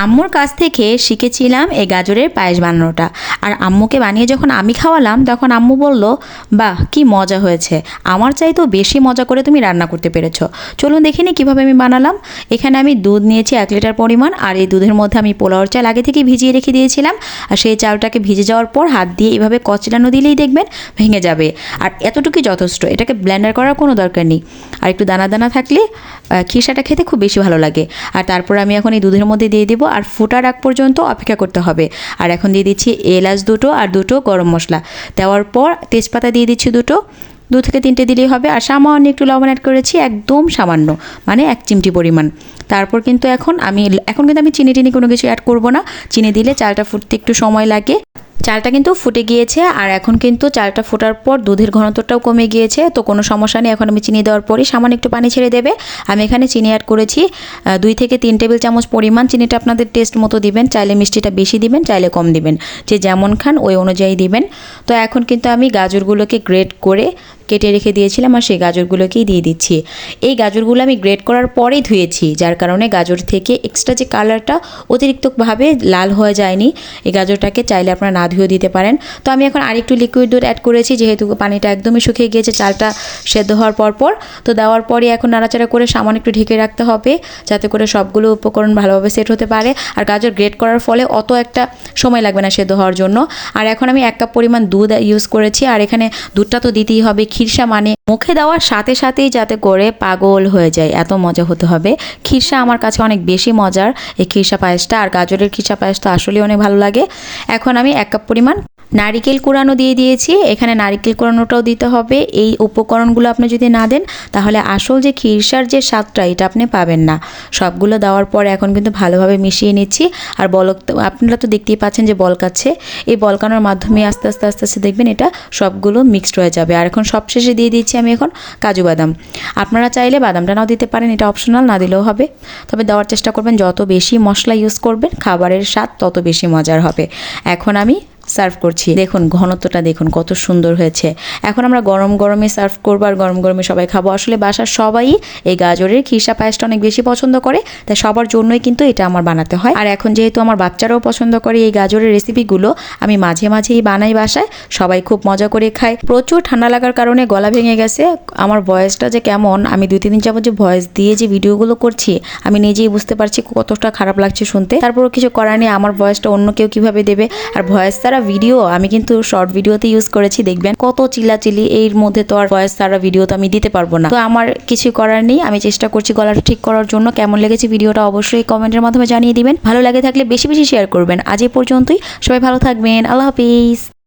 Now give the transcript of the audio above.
আম্মুর কাছ থেকে শিখেছিলাম এই গাজরের পায়েস বানানোটা। আর আম্মুকে বানিয়ে যখন আমি খাওয়ালাম তখন আম্মু বলল, বাহ কি মজা হয়েছে, আমার চাইতেও বেশি মজা করে তুমি রান্না করতে পেরেছো। চলুন দেখিনি কীভাবে আমি বানালাম। এখানে আমি দুধ নিয়েছি 1 লিটার পরিমাণ, আর এই দুধের মধ্যে আমি পোলাওর চাল আগে থেকে ভিজিয়ে রেখে দিয়েছিলাম। আর সেই চালটাকে ভিজে যাওয়ার পর হাত দিয়ে এভাবে কচলানো দিলেই দেখবেন ভেঙে যাবে। আর এতটুকুই যথেষ্ট, এটাকে ব্লেন্ডার করার কোনো দরকার নেই। আর একটু দানা দানা থাকলে খিরসাটা খেতে খুব বেশি ভালো লাগে। আর তারপর আমি এখন এই দুধের মধ্যে দিয়ে দেবো, আর ফোটার আগ পর্যন্ত অপেক্ষা করতে হবে। আর এখন দিয়ে দিচ্ছি এলাচ 2টো আর 2টো গরম মশলা। দেওয়ার পর তেজপাতা দিয়ে দিচ্ছি 2 থেকে 3টে দিলেই হবে। আর সামান্য একটু লবণ অ্যাড করেছি, একদম সামান্য, মানে 1 চিমটি পরিমাণ। তারপর কিন্তু এখন কিন্তু আমি চিনি টিনি কোনো কিছু অ্যাড করব না। চিনি দিলে চালটা ফুটতে একটু সময় লাগে। চালটা কিন্তু ফুটে গিয়েছে, আর এখন কিন্তু চালটা ফোটার পর দুধের ঘনত্বটাও কমে গিয়েছে, তো কোনো সমস্যা নেই। এখন আমি চিনি দেওয়ার পরই সামান্য একটু পানি ছেড়ে দেবে। আমি এখানে চিনি অ্যাড করেছি 2 থেকে 3 টেবিল চামচ পরিমাণ। চিনিটা আপনাদের টেস্ট মতো দিবেন, চাইলে মিষ্টিটা বেশি দিবেন, চাইলে কম দিবেন, যে যেমন খান ওই অনুযায়ী দিবেন। তো এখন কিন্তু আমি গাজরগুলোকে গ্রেট করে কেটে রেখে দিয়েছিলাম, আর সেই গাজরগুলোকেই দিয়ে দিচ্ছি। এই গাজরগুলো আমি গ্রেট করার পরেই ধুয়েছি, যার কারণে গাজর থেকে এক্সট্রা যে কালারটা অতিরিক্তভাবে লাল হয়ে যায়নি। এই গাজরটাকে চাইলে আপনারা না ধুয়েও দিতে পারেন। তো আমি এখন আরেকটু লিকুইড দুধ অ্যাড করেছি, যেহেতু পানিটা একদমই শুকিয়ে গিয়েছে চালটা সেদ্ধ হওয়ার পর। তো দেওয়ার পরে এখন নাড়াচাড়া করে সামান্য একটু ঢেকে রাখতে হবে, যাতে করে সবগুলো উপকরণ ভালোভাবে সেট হতে পারে। আর গাজর গ্রেট করার ফলে অত একটা সময় লাগবে না সেদ্ধ হওয়ার জন্য। আর এখন আমি 1 কাপ পরিমাণ দুধ ইউজ করেছি, আর এখানে দুধটা তো দিতেই হবে। খিরসা মানে মুখে দেওয়ার সাথে সাথেই যাতে করে পাগল হয়ে যায়, এত মজা হতে হবে। খিরসা আমার কাছে অনেক বেশি মজার, এই খিরসা পায়েসটা। আর গাজরের খিরসা পায়েসটা আসলে অনেক ভালো লাগে। এখন আমি 1 কাপ পরিমাণ নারিকেল কুড়ানো দিয়ে দিয়েছি। এখানে নারিকেল কুড়ানোটাও দিতে হবে। এই উপকরণগুলো আপনি যদি না দেন তাহলে আসল যে খিরসার যে স্বাদটা এটা আপনি পাবেন না। সবগুলো দেওয়ার পর এখন কিন্তু ভালোভাবে মিশিয়ে নিচ্ছি। আর আপনারা তো দেখতেই পাচ্ছেন যে বলকাচ্ছে। এই বলকানোর মাধ্যমে আস্তে আস্তে আস্তে আস্তে দেখবেন এটা সবগুলো মিক্সড হয়ে যাবে। আর এখন সবশেষে দিয়ে দিচ্ছি আমি এখন কাজু বাদাম। আপনারা চাইলে বাদামটা নাও দিতে পারেন, এটা অপশনাল, না দিলেও হবে। তবে দেওয়ার চেষ্টা করবেন, যত বেশি মশলা ইউজ করবেন খাবারের স্বাদ তত বেশি মজার হবে। এখন আমি সার্ভ করছি, দেখুন ঘনত্বটা দেখুন কত সুন্দর হয়েছে। এখন আমরা গরম গরমে সার্ভ করবো, আর গরম গরমে সবাই খাবো। আসলে বাসার সবাই এই গাজরের খিরসা পায়েসটা অনেক বেশি পছন্দ করে, তাই সবার জন্যই কিন্তু এটা আমার বানাতে হয়। আর এখন যেহেতু আমার বাচ্চারাও পছন্দ করে এই গাজরের রেসিপিগুলো, আমি মাঝে মাঝেই বানাই বাসায়, সবাই খুব মজা করে খায়। প্রচুর ঠান্ডা লাগার কারণে গলা ভেঙে গেছে। আমার ভয়েসটা যে কেমন, আমি 2-3 দিন যাবত যে ভয়েস দিয়ে যে ভিডিওগুলো করছি আমি নিজেই বুঝতে পারছি কতটা খারাপ লাগছে শুনতে। তারপরও কিছু করার নেই, আমার ভয়েসটা অন্য কেউ কিভাবে দেবে। আর ভয়েস ভিডিও আমি কিন্তু শর্ট ভিডিওতে ইউজ করেছি, দেখবেন কত চিল্লাচিল্লি। এর মধ্যে তো আর ভয়েস ছাড়া ভিডিও তো আমি দিতে পারবো না, তো আমার কিছু করার নেই। আমি চেষ্টা করছি গলাটা ঠিক করার জন্য। কেমন লেগেছে ভিডিওটা অবশ্যই কমেন্টের মাধ্যমে জানিয়ে দিবেন। ভালো লাগে থাকলে বেশি বেশি শেয়ার করবেন। আজ এই পর্যন্তই, সবাই ভালো থাকবেন, আল্লাহ হাফিজ।